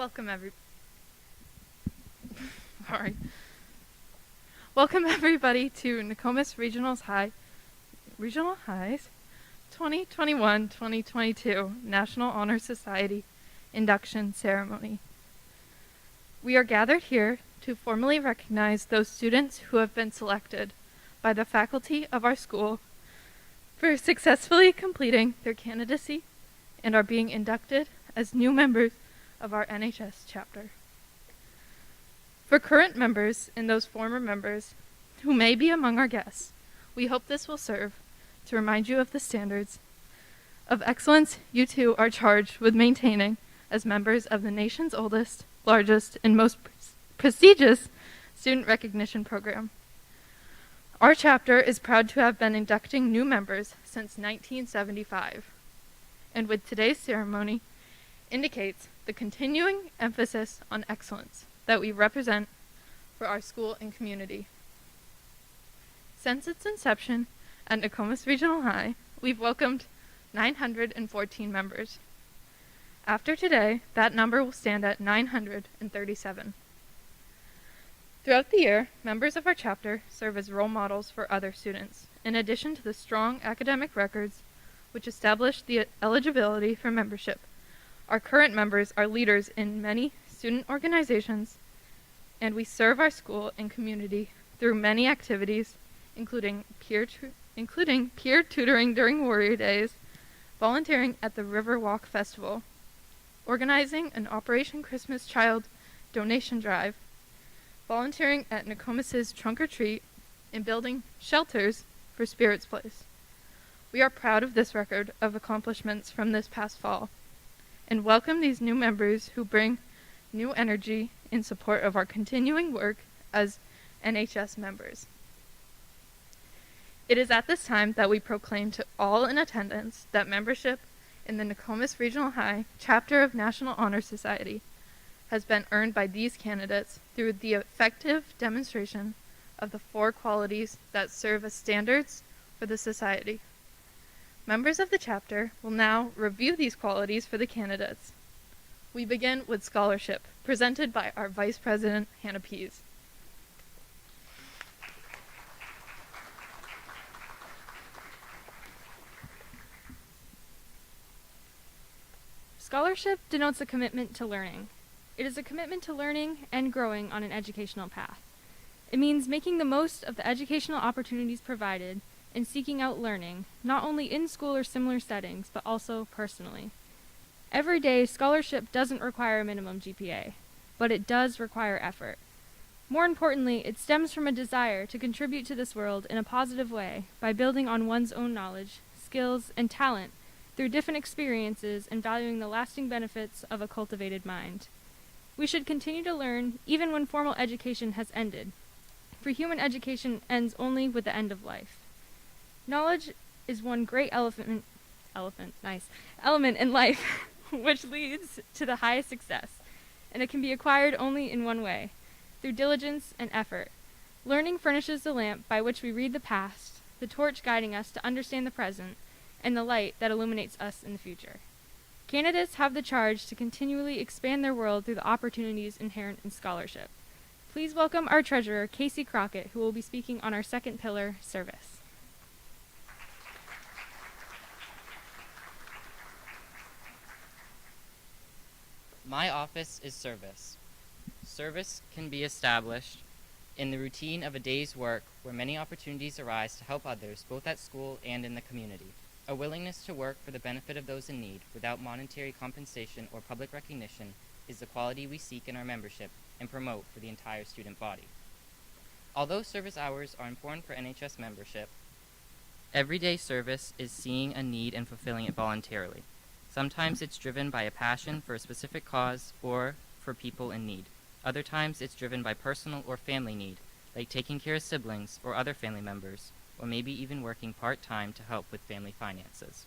Welcome everybody to Nokomis Regional High's 2021-2022 National Honor Society Induction Ceremony. We are gathered here to formally recognize those students who have been selected by the faculty of our school for successfully completing their candidacy and are being inducted as new members of our NHS chapter. For current members and those former members who may be among our guests, we hope this will serve to remind you of the standards of excellence you too are charged with maintaining as members of the nation's oldest, largest, and most prestigious student recognition program. Our chapter is proud to have been inducting new members since 1975, and with today's ceremony indicates the continuing emphasis on excellence that we represent for our school and community. Since its inception at Nokomis Regional High, we've welcomed 914 members. After today, that number will stand at 937. Throughout the year, members of our chapter serve as role models for other students, in addition to the strong academic records which establish the eligibility for membership. Our current members are leaders in many student organizations, and we serve our school and community through many activities, including peer tutoring during Warrior Days, volunteering at the Riverwalk Festival, organizing an Operation Christmas Child donation drive, volunteering at Nokomis' Trunk or Treat, and building shelters for Spirits Place. We are proud of this record of accomplishments from this past fall, and welcome these new members who bring new energy in support of our continuing work as NHS members. It is at this time that we proclaim to all in attendance that membership in the Nokomis Regional High Chapter of National Honor Society has been earned by these candidates through the effective demonstration of the 4 qualities that serve as standards for the society. Members of the chapter will now review these qualities for the candidates. We begin with scholarship, presented by our Vice President, Hannah PEASE. Scholarship denotes a commitment to learning. It is a commitment to learning and growing on an educational path. It means making the most of the educational opportunities provided and seeking out learning, not only in school or similar settings, but also personally. Every day, scholarship doesn't require a minimum GPA, but it does require effort. More importantly, it stems from a desire to contribute to this world in a positive way by building on one's own knowledge, skills, and talent through different experiences and valuing the lasting benefits of a cultivated mind. We should continue to learn even when formal education has ended, for human education ends only with the end of life. Knowledge is one great element in life which leads to the highest success, and it can be acquired only in one way, through diligence and effort. Learning furnishes the lamp by which we read the past, the torch guiding us to understand the present, and the light that illuminates us in the future. Candidates have the charge to continually expand their world through the opportunities inherent in scholarship. Please welcome our treasurer, Casey Crockett, who will be speaking on our second pillar, service. My office is service. Service can be established in the routine of a day's work where many opportunities arise to help others both at school and in the community. A willingness to work for the benefit of those in need without monetary compensation or public recognition is the quality we seek in our membership and promote for the entire student body. Although service hours are important for NHS membership, everyday service is seeing a need and fulfilling it voluntarily. Sometimes it's driven by a passion for a specific cause or for people in need. Other times it's driven by personal or family need, like taking care of siblings or other family members, or maybe even working part-time to help with family finances.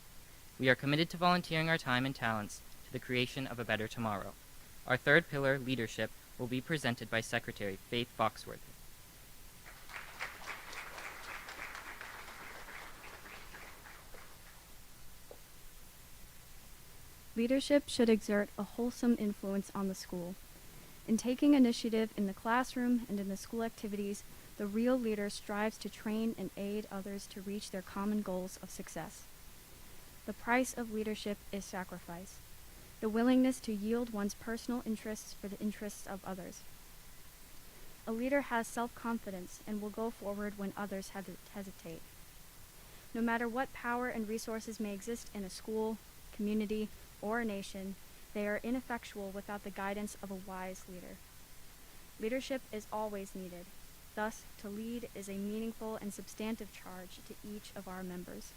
We are committed to volunteering our time and talents to the creation of a better tomorrow. Our third pillar, leadership, will be presented by Secretary Faith FOXWORTHY. Leadership should exert a wholesome influence on the school. In taking initiative in the classroom and in the school activities, the real leader strives to train and aid others to reach their common goals of success. The price of leadership is sacrifice, the willingness to yield one's personal interests for the interests of others. A leader has self-confidence and will go forward when others hesitate. No matter what power and resources may exist in a school, community, or a nation, they are ineffectual without the guidance of a wise leader. Leadership is always needed. Thus, to lead is a meaningful and substantive charge to each of our members.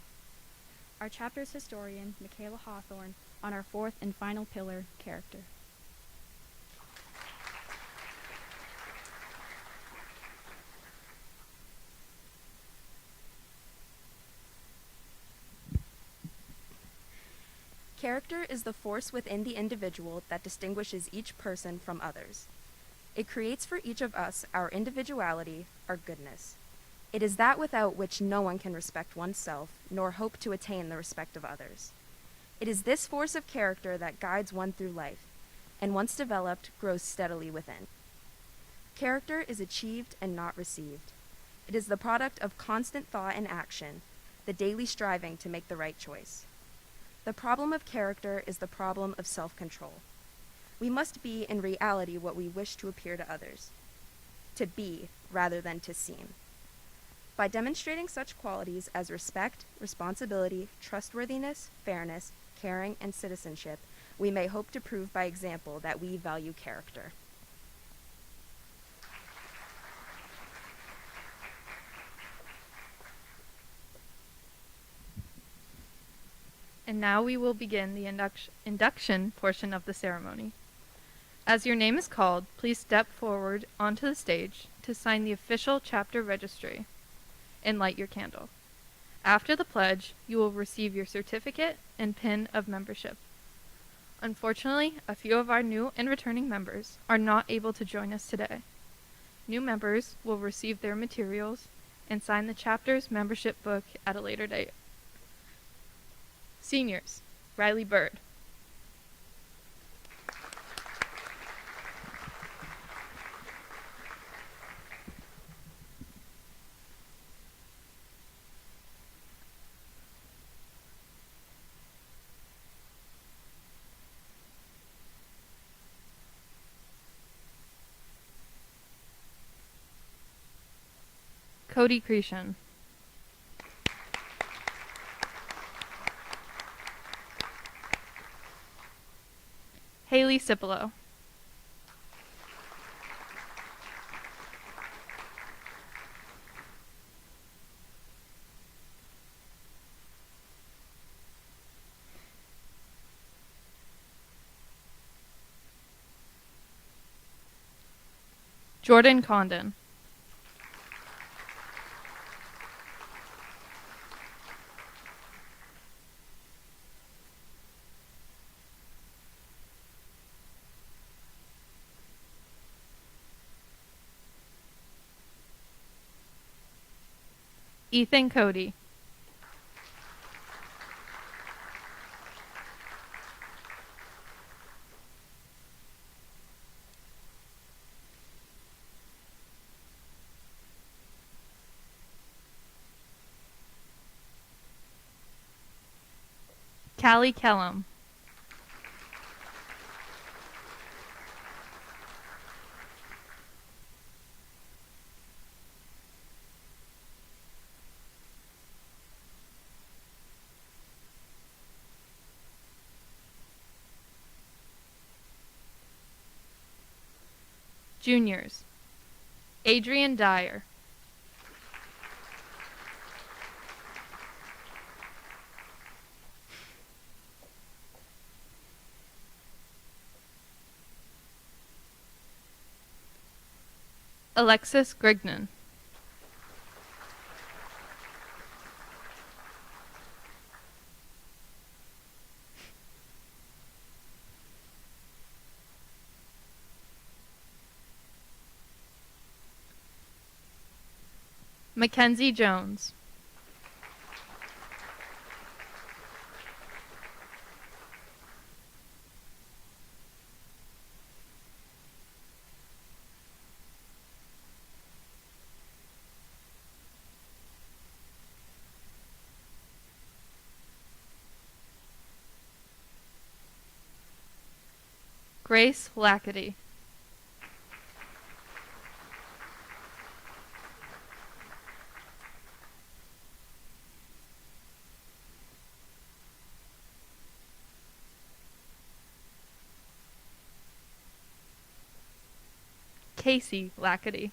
Our chapter's historian, MICHAELA HAWTHORNE, on our fourth and final pillar, character. Character is the force within the individual that distinguishes each person from others. It creates for each of us our individuality, our goodness. It is that without which no one can respect oneself, nor hope to attain the respect of others. It is this force of character that guides one through life, and once developed, grows steadily within. Character is achieved and not received. It is the product of constant thought and action, the daily striving to make the right choice. The problem of character is the problem of self-control. We must be in reality what we wish to appear to others, to be rather than to seem. By demonstrating such qualities as respect, responsibility, trustworthiness, fairness, caring, and citizenship, we may hope to prove by example that we value character. And now we will begin the induction portion of the ceremony. As your name is called, please step forward onto the stage to sign the official chapter registry and light your candle. After the pledge, you will receive your certificate and pin of membership. Unfortunately, a few of our new and returning members are not able to join us today. New members will receive their materials and sign the chapter's membership book at a later date. Seniors, Riley Bird. Cody Cretion. Haley Cipolo. Jordan Condon. Ethan Cody. Callie Kellum. Juniors, Adrian Dyer. Alexis Grignan. Mackenzie Jones. Grace Lackady. Casey Lackady.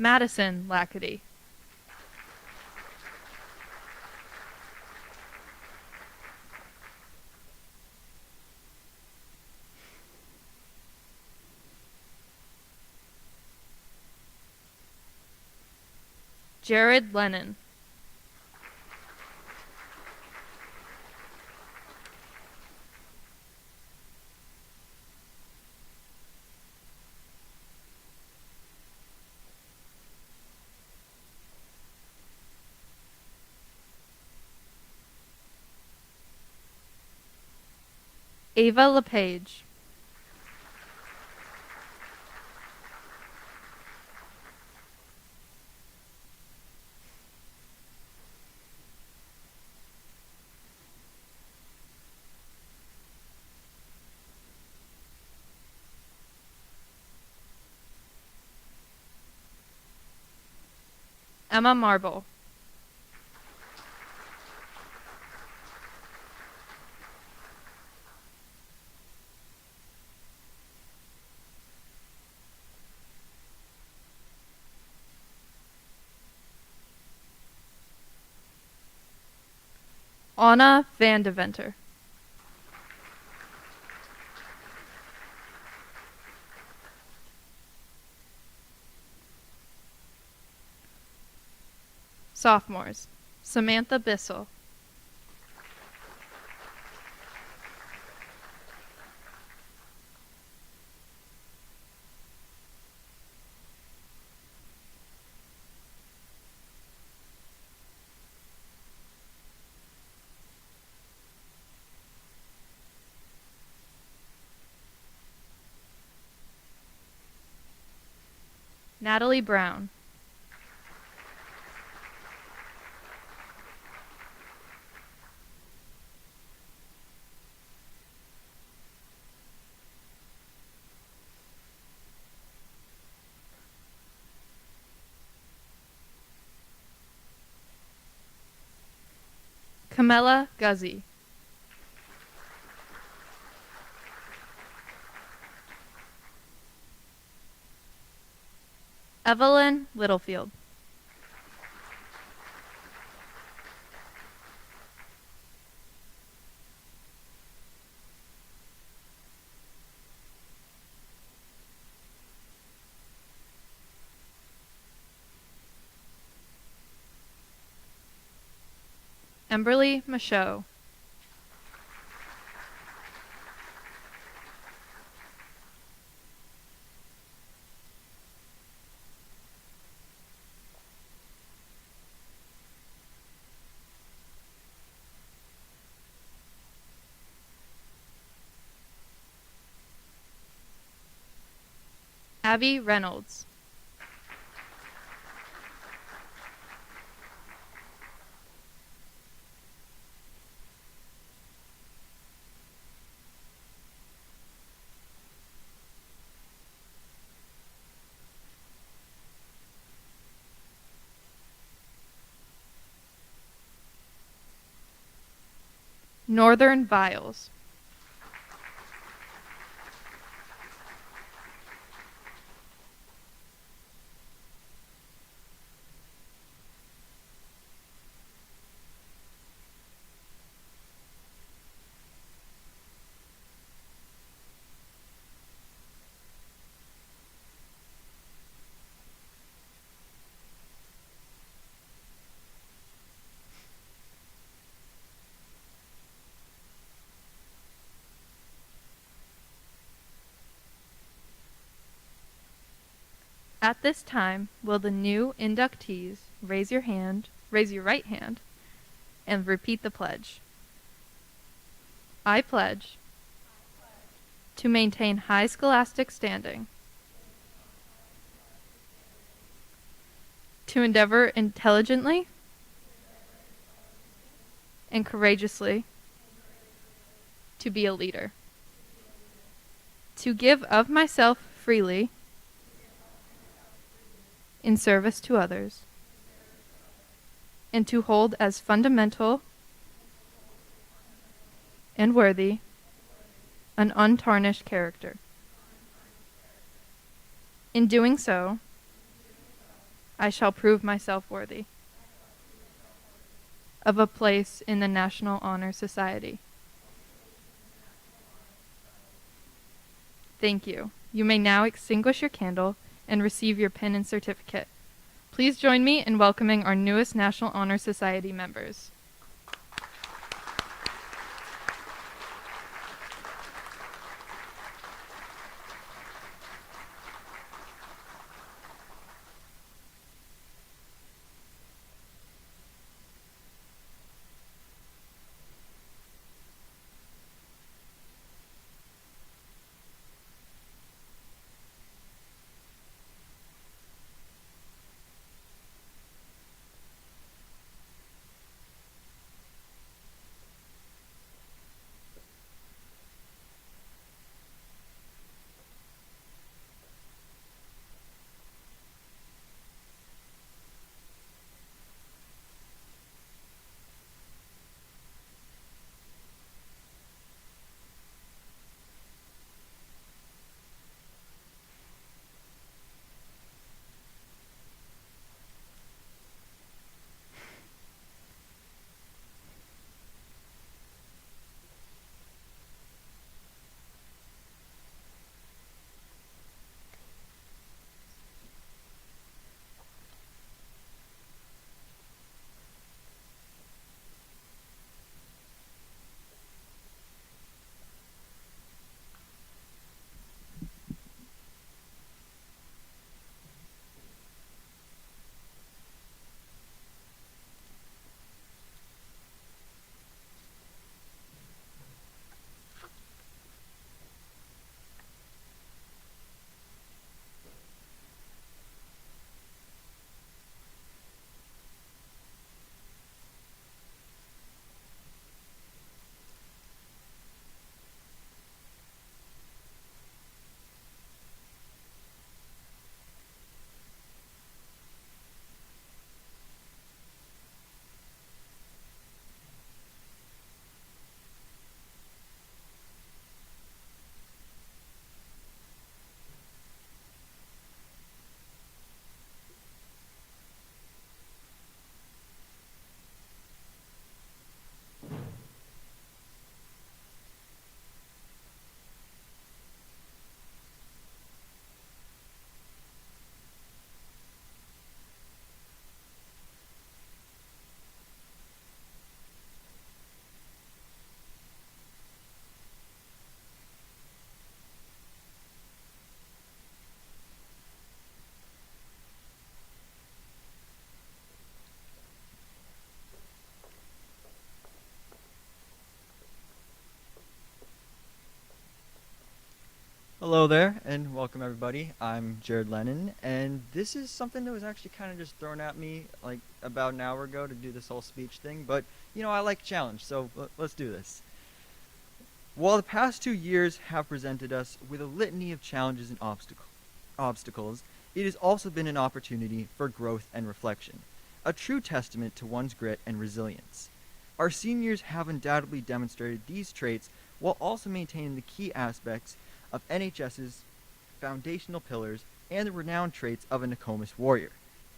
Madison Lackady. Jared Lennon. Ava LePage. Emma Marble. Anna Van Deventer. Sophomores. Samantha Bissell. Natalie Brown. Camilla Guzzi. Evelyn Littlefield. Emberly Michaud. Abby Reynolds. Northern Vials. At this time, will the new inductees raise your right hand, and repeat the pledge. I pledge to maintain high scholastic standing, to endeavor intelligently and courageously to be a leader, to give of myself freely in service to others, and to hold as fundamental and worthy an untarnished character. In doing so, I shall prove myself worthy of a place in the National Honor Society. Thank you. You may now extinguish your candle and receive your pin and certificate. Please join me in welcoming our newest National Honor Society members. Hello there, and welcome everybody. I'm Jared Lennon, and this is something that was actually kind of just thrown at me like about an hour ago to do this whole speech thing, but you know, I like challenge, so let's do this. While the past 2 years have presented us with a litany of challenges and obstacles, it has also been an opportunity for growth and reflection, a true testament to one's grit and resilience. Our seniors have undoubtedly demonstrated these traits while also maintaining the key aspects of NHS's foundational pillars and the renowned traits of a Nokomis warrior.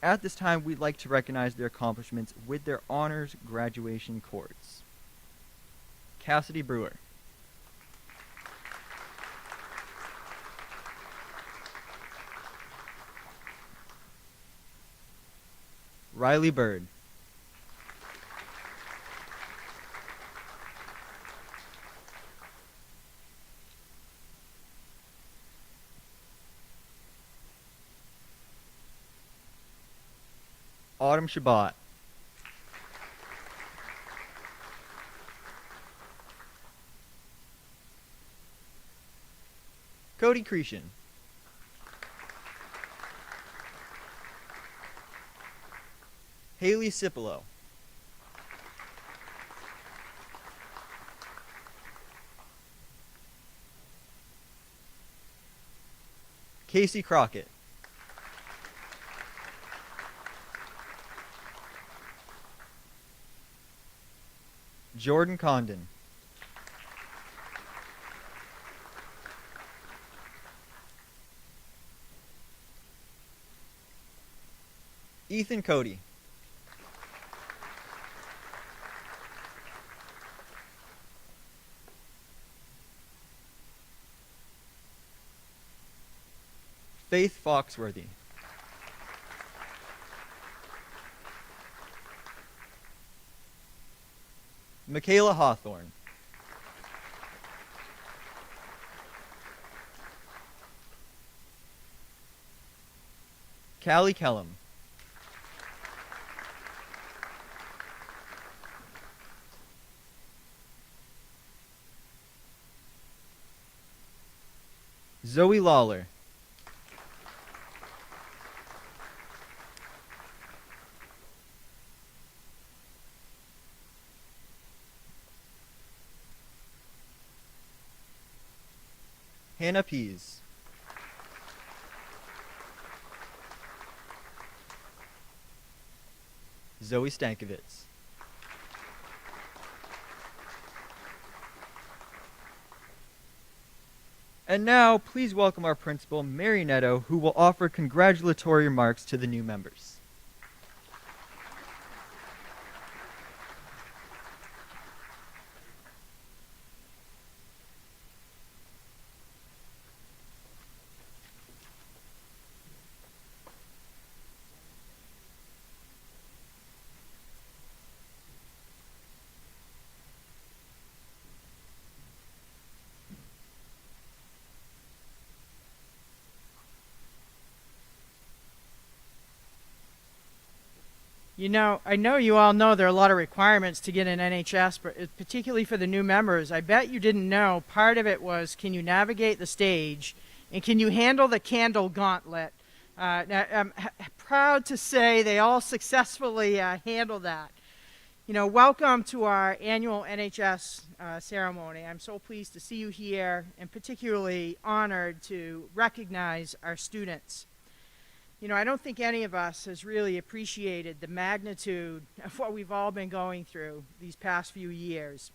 At this time, we'd like to recognize their accomplishments with their honors graduation cords. Cassidy Brewer. Riley Bird. Autumn Shabbat. Cody Cretion. Haley Cipolo. Casey Crockett. Jordan Condon. Ethan Cody. Faith Foxworthy. MICHAELA HAWTHORNE. Callie Kellum. Zoe Lawler. Hannah PEASE. Zoe Stankovitz. And now, please welcome our principal, Mary NADEAU, who will offer congratulatory remarks to the new members. You know, I know you all know there are a lot of requirements to get an NHS, but particularly for the new members, I bet you didn't know part of it was, can you navigate the stage and can you handle the candle gauntlet? Now, I'm proud to say they all successfully handled that. You know, welcome to our annual NHS ceremony. I'm so pleased to see you here and particularly honored to recognize our students. You know, I don't think any of us has really appreciated the magnitude of what we've all been going through these past few years.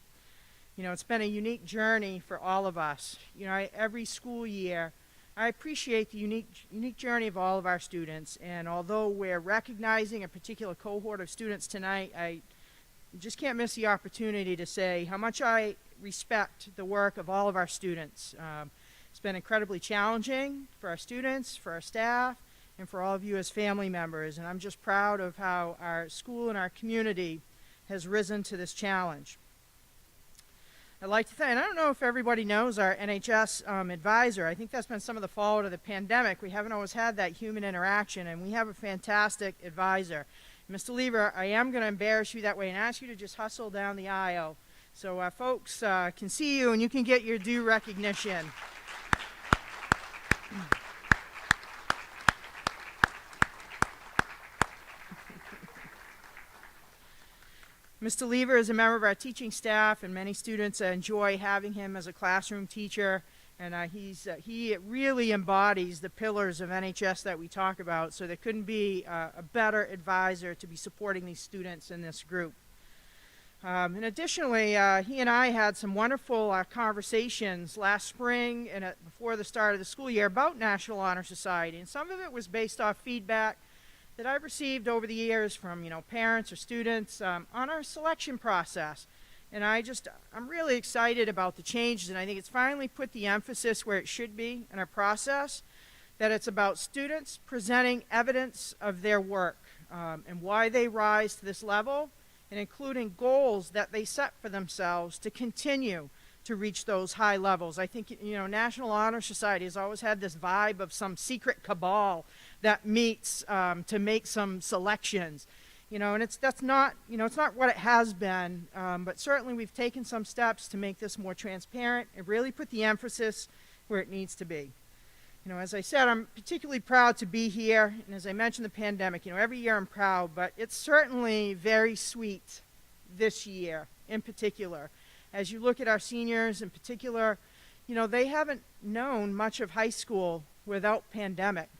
You know, it's been a unique journey for all of us. You know, every school year, I appreciate the unique journey of all of our students. And although we're recognizing a particular cohort of students tonight, I just can't miss the opportunity to say how much I respect the work of all of our students. It's been incredibly challenging for our students, for our staff, and for all of you as family members, and I'm just proud of how our school and our community has risen to this challenge. I'd like to thank, and I don't know if everybody knows our NHS advisor. I think that's been some of the fallout of the pandemic. We haven't always had that human interaction, and we have a fantastic advisor. Mr. Lever, I am going to embarrass you that way and ask you to just hustle down the aisle so folks can see you and you can get your due recognition. Mr. Lever is a member of our teaching staff, and many students enjoy having him as a classroom teacher, and he really embodies the pillars of NHS that we talk about, so there couldn't be a better advisor to be supporting these students in this group. And additionally, he and I had some wonderful conversations last spring and before the start of the school year about National Honor Society, and some of it was based off feedback that I've received over the years from, you know, parents or students on our selection process. And I'm really excited about the changes, and I think it's finally put the emphasis where it should be in our process, that it's about students presenting evidence of their work and why they rise to this level, and including goals that they set for themselves to continue to reach those high levels. I think, you know, National Honor Society has always had this vibe of some secret cabal that meets to make some selections, you know, and that's not, you know, it's not what it has been, but certainly we've taken some steps to make this more transparent and really put the emphasis where it needs to be. You know, as I said, I'm particularly proud to be here, and as I mentioned the pandemic, you know, every year I'm proud, but it's certainly very sweet this year in particular. As you look at our seniors in particular, you know, they haven't known much of high school without pandemic,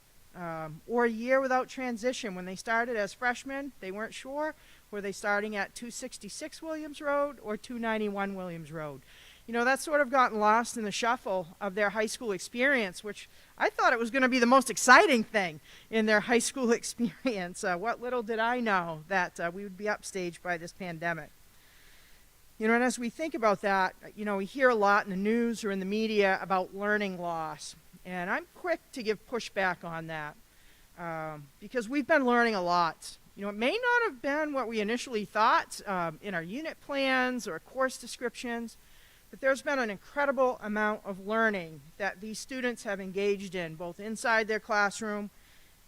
or a year without transition. When they started as freshmen, they weren't sure, were they starting at 266 Williams Road or 291 Williams Road? You know, that's sort of gotten lost in the shuffle of their high school experience, which I thought it was going to be the most exciting thing in their high school experience. What little did I know that we would be upstaged by this pandemic. You know, and as we think about that, you know, we hear a lot in the news or in the media about learning loss. And I'm quick to give pushback on that because we've been learning a lot. You know, it may not have been what we initially thought in our unit plans or course descriptions, but there's been an incredible amount of learning that these students have engaged in, both inside their classroom,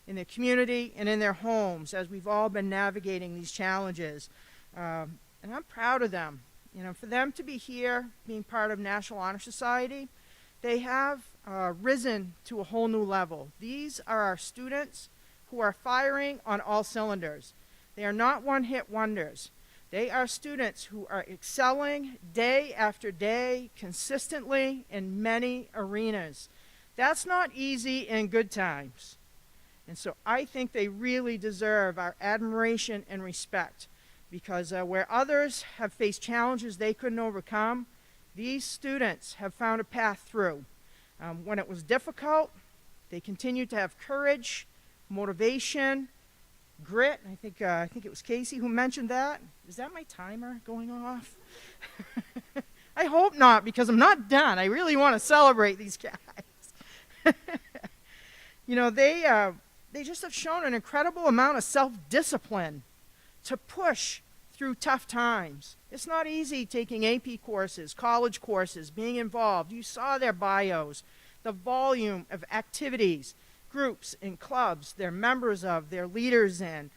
in their community, and in their homes, as we've all been navigating these challenges. And I'm proud of them. You know, for them to be here, being part of National Honor Society, they have risen to a whole new level. These are our students who are firing on all cylinders. They are not one-hit wonders. They are students who are excelling day after day, consistently in many arenas. That's not easy in good times. And so I think they really deserve our admiration and respect because where others have faced challenges they couldn't overcome, these students have found a path through. When it was difficult, they continued to have courage, motivation, grit. I think it was Casey who mentioned that. Is that my timer going off? I hope not, because I'm not done. I really want to celebrate these guys. You know, they just have shown an incredible amount of self-discipline to push through tough times. It's not easy taking AP courses, college courses, being involved. You saw their bios, the volume of activities, groups and clubs they're members of, they're leaders in.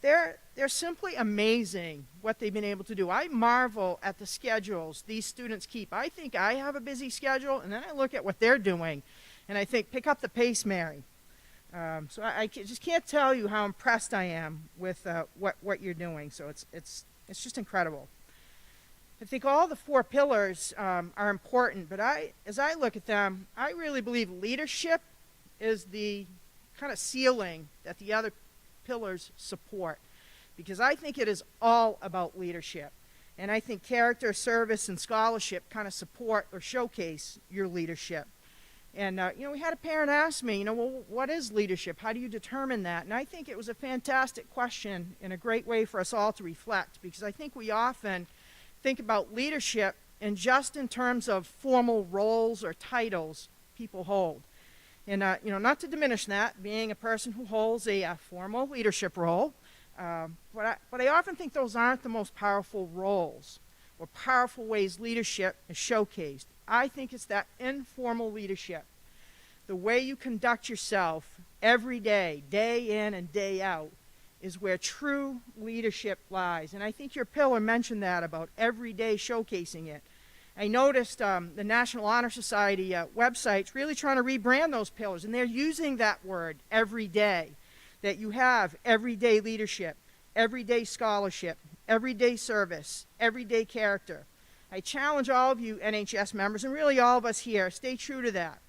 They're simply amazing what they've been able to do. I marvel at the schedules these students keep. I think I have a busy schedule, and then I look at what they're doing, and I think, pick up the pace, Mary. So I just can't tell you how impressed I am with what you're doing. So it's just incredible. I think all the four pillars are important, but as I look at them, I really believe leadership is the kind of ceiling that the other pillars support, because I think it is all about leadership. And I think character, service, and scholarship kind of support or showcase your leadership. And, you know, we had a parent ask me, you know, well, what is leadership? How do you determine that? And I think it was a fantastic question and a great way for us all to reflect, because I think we often think about leadership in terms of formal roles or titles people hold. And, you know, not to diminish that, being a person who holds a formal leadership role, but I often think those aren't the most powerful roles or powerful ways leadership is showcased. I think it's that informal leadership, the way you conduct yourself every day, day in and day out, is where true leadership lies. And I think your pillar mentioned that about every day showcasing it. I noticed the National Honor Society website's really trying to rebrand those pillars, and they're using that word every day, that you have everyday leadership, everyday scholarship, everyday service, everyday character. I challenge all of you NHS members, and really all of us here, stay true to that.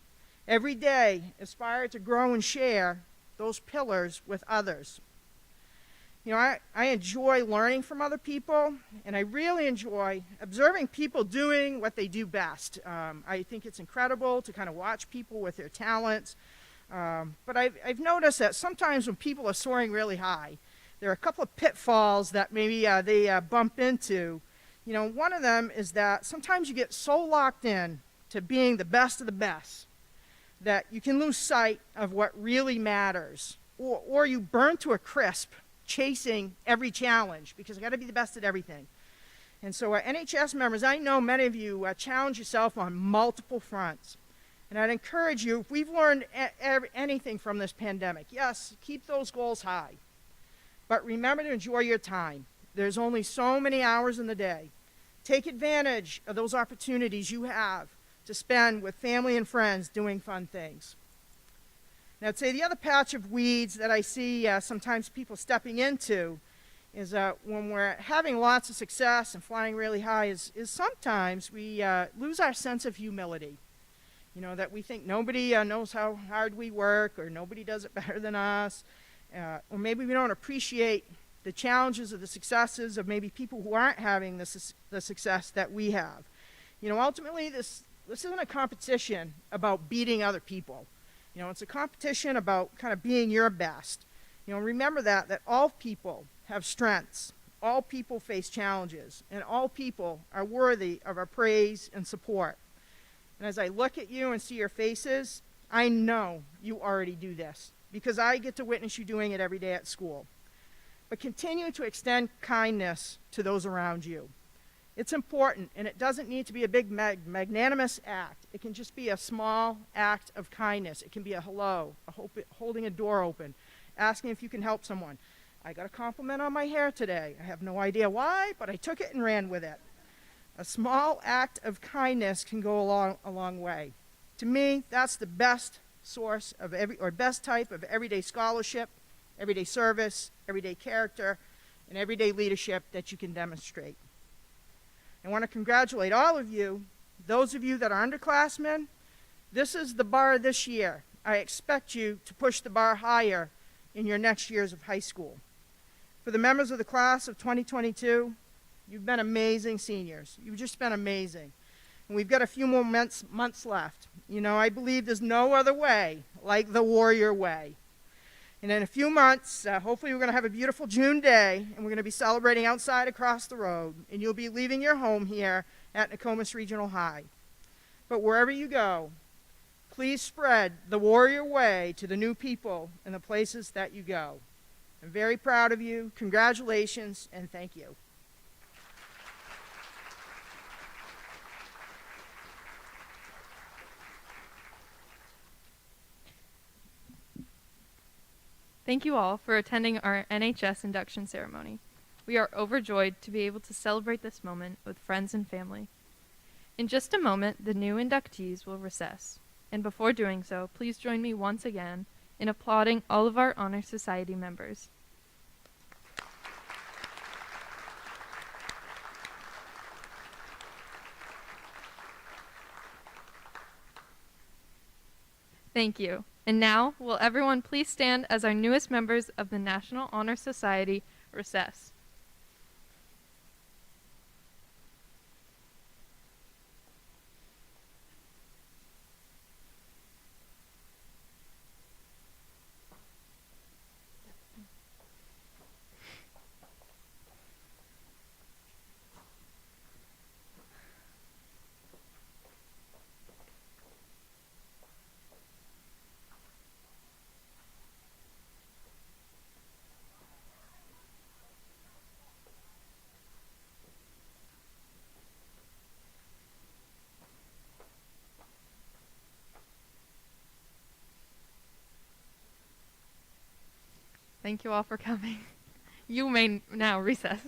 Every day, aspire to grow and share those pillars with others. You know, I enjoy learning from other people, and I really enjoy observing people doing what they do best. I think it's incredible to kind of watch people with their talents. But I've noticed that sometimes when people are soaring really high, there are a couple of pitfalls that maybe they bump into. You know, one of them is that sometimes you get so locked in to being the best of the best that you can lose sight of what really matters, or you burn to a crisp chasing every challenge because I got to be the best at everything. And so NHS members, I know many of you challenge yourself on multiple fronts. And I'd encourage you, if we've learned anything from this pandemic, yes, keep those goals high. But remember to enjoy your time. There's only so many hours in the day. Take advantage of those opportunities you have to spend with family and friends doing fun things. Now, I'd say the other patch of weeds that I see sometimes people stepping into is when we're having lots of success and flying really high is sometimes we lose our sense of humility. You know, that we think nobody knows how hard we work, or nobody does it better than us, or maybe we don't appreciate the challenges or the successes of maybe people who aren't having the success that we have. You know, ultimately this isn't a competition about beating other people. You know, it's a competition about kind of being your best. You know, remember that all people have strengths, all people face challenges, and all people are worthy of our praise and support. And as I look at you and see your faces, I know you already do this because I get to witness you doing it every day at school. But continue to extend kindness to those around you. It's important, and it doesn't need to be a big magnanimous act. It can just be a small act of kindness. It can be a hello, holding a door open, asking if you can help someone. I got a compliment on my hair today. I have no idea why, but I took it and ran with it. A small act of kindness can go a long way. To me, that's the best source of best type of everyday scholarship, everyday service, everyday character, and everyday leadership that you can demonstrate. I want to congratulate all of you, those of you that are underclassmen. This is the bar this year. I expect you to push the bar higher in your next years of high school. For the members of the class of 2022, you've been amazing seniors. You've just been amazing. And we've got a few more months left. You know, I believe there's no other way like the warrior way. And in a few months, hopefully we're going to have a beautiful June day, and we're going to be celebrating outside across the road, and you'll be leaving your home here at Nokomis Regional High. But wherever you go, please spread the warrior way to the new people and the places that you go. I'm very proud of you. Congratulations, and thank you. Thank you all for attending our NHS induction ceremony. We are overjoyed to be able to celebrate this moment with friends and family. In just a moment, the new inductees will recess. And before doing so, please join me once again in applauding all of our Honor Society members. Thank you. And now, will everyone please stand as our newest members of the National Honor Society recess. Thank you all for coming. You may now recess.